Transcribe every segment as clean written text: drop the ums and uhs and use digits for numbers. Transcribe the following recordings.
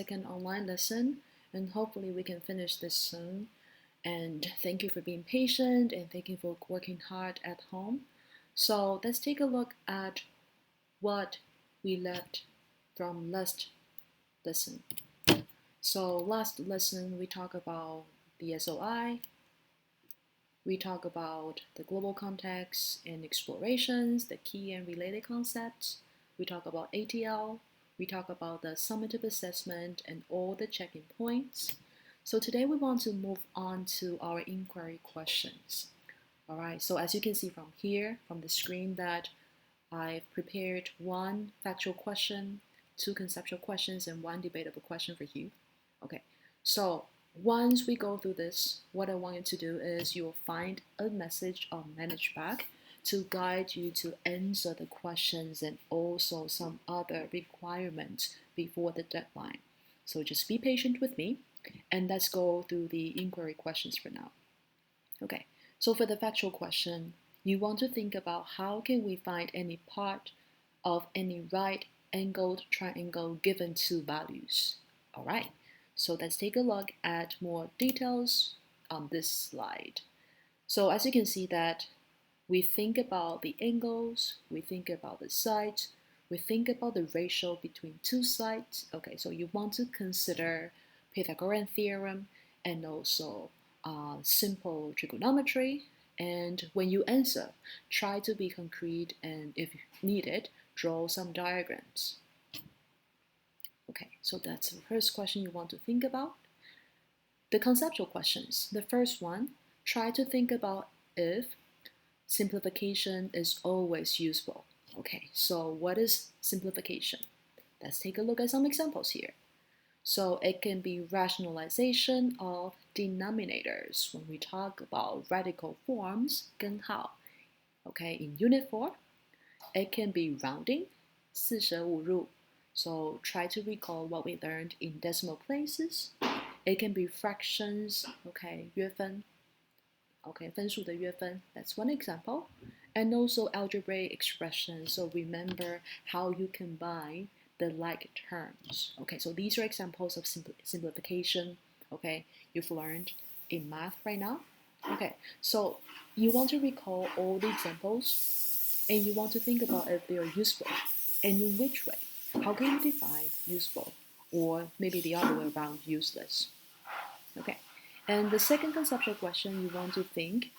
second online lesson, and hopefully we can finish this soon. And thank you for being patient and thank you for working hard at home. So let's take a look at what we left from last lesson. So last lesson we talked about the SOI, we talk about the global context and explorations, the key and related concepts. We talk about ATL. We talk about the summative assessment and all the checking points. So today we want to move on to our inquiry questions. All right, so as you can see from here, from the screen, that I've prepared one factual question, two conceptual questions, and one debatable question for you. Okay, so once we go through this, what I want you to do is you will find a message on Manage Back to guide you to answer the questions and also some other requirements before the deadline. So just be patient with me and let's go through the inquiry questions for now. Okay, so for the factual question, you want to think about how can we find any part of any right-angled triangle given two values. All right, so let's take a look at more details on this slide. So as you can see that we think about the angles, we think about the sides, we think about the ratio between two sides. Okay, so you want to consider Pythagorean theorem and also simple trigonometry. And when you answer, try to be concrete and if needed, draw some diagrams. Okay, so that's the first question you want to think about. The conceptual questions. The first one, try to think about if simplification is always useful. Okay, so what is simplification? Let's take a look at some examples here. So it can be rationalization of denominators when we talk about radical forms, 根号. Okay, in Unit 4, it can be rounding, 四舍五入. So try to recall what we learned in decimal places. It can be fractions, okay, 约分. Okay, 分数的约分, that's one example. And also algebraic expressions, so remember how you combine the like terms. Okay, so these are examples of simplification, okay, you've learned in math right now. Okay, so you want to recall all the examples and you want to think about if they are useful and in which way. How can you define useful or maybe the other way around, useless? Okay. And the second conceptual question, you want to think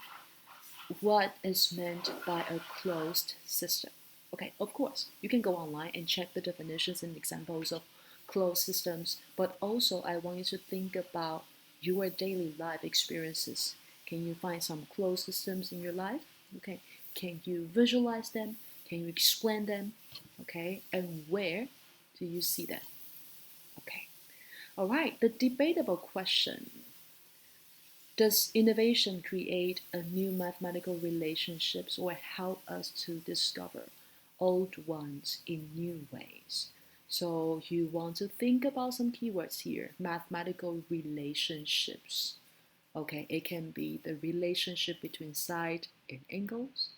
what is meant by a closed system. Okay, of course, you can go online and check the definitions and examples of closed systems, but also I want you to think about your daily life experiences. Can you find some closed systems in your life? Okay, can you visualize them? Can you explain them? Okay, and where do you see them? Okay, all right, the debatable question. Does innovation create a new mathematical relationships or help us to discover old ones in new ways? So you want to think about some keywords here. Mathematical relationships. Okay, it can be the relationship between side and angles.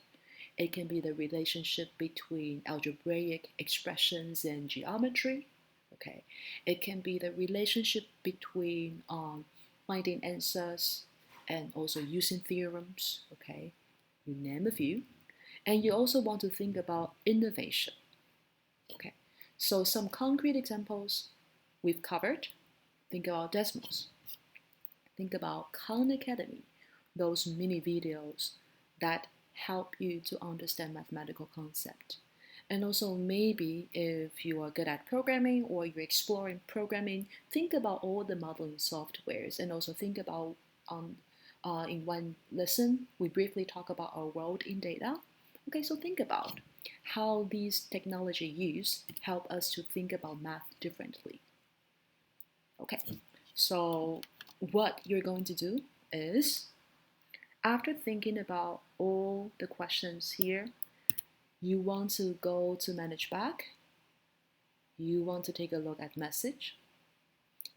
It can be the relationship between algebraic expressions and geometry. Okay, it can be the relationship between finding answers and also using theorems. Okay, you name a few. And you also want to think about innovation. Okay, so some concrete examples we've covered. Think about decimals. Think about Khan Academy, those mini videos that help you to understand mathematical concept. And also maybe if you are good at programming or you're exploring programming, think about all the modeling softwares and also think about in one lesson, we briefly talk about our world in data. Okay, so think about how these technology use help us to think about math differently. Okay, so what you're going to do is, after thinking about all the questions here, you want to go to Manage Back. You want to take a look at Message.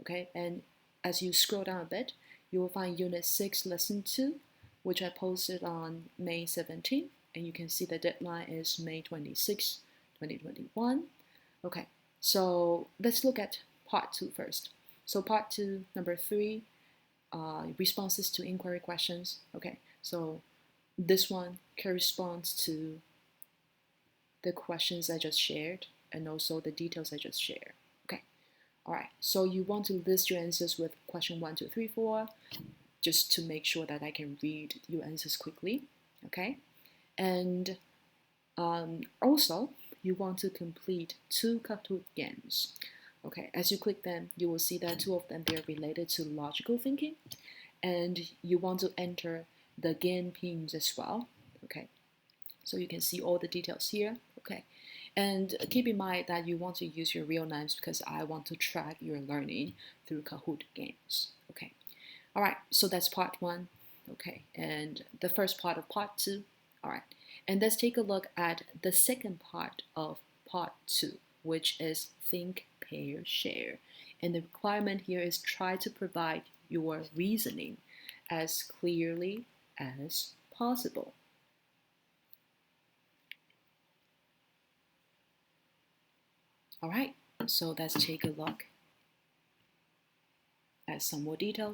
Okay, and as you scroll down a bit, you will find Unit 6, Lesson 2, which I posted on May 17th, and you can see the deadline is May 26, 2021. Okay, so let's look at part 2 first. So part 2, number 3, responses to inquiry questions. Okay, so this one corresponds to the questions I just shared and also the details I just shared. Okay, all right, so you want to list your answers with question 1, 2, 3, 4, just to make sure that I can read your answers quickly. Okay, and also you want to complete 2 Kahoot games. Okay, as you click them, you will see that 2 of them, they're related to logical thinking, and you want to enter the game pins as well. Okay, so you can see all the details here. Okay, and keep in mind that you want to use your real names because I want to track your learning through Kahoot games. Okay, all right, so that's part 1. Okay, and the first part of part 2. All right, and let's take a look at the second part of part 2, which is think, pair, share. And the requirement here is try to provide your reasoning as clearly as possible. All right, so let's take a look at some more details.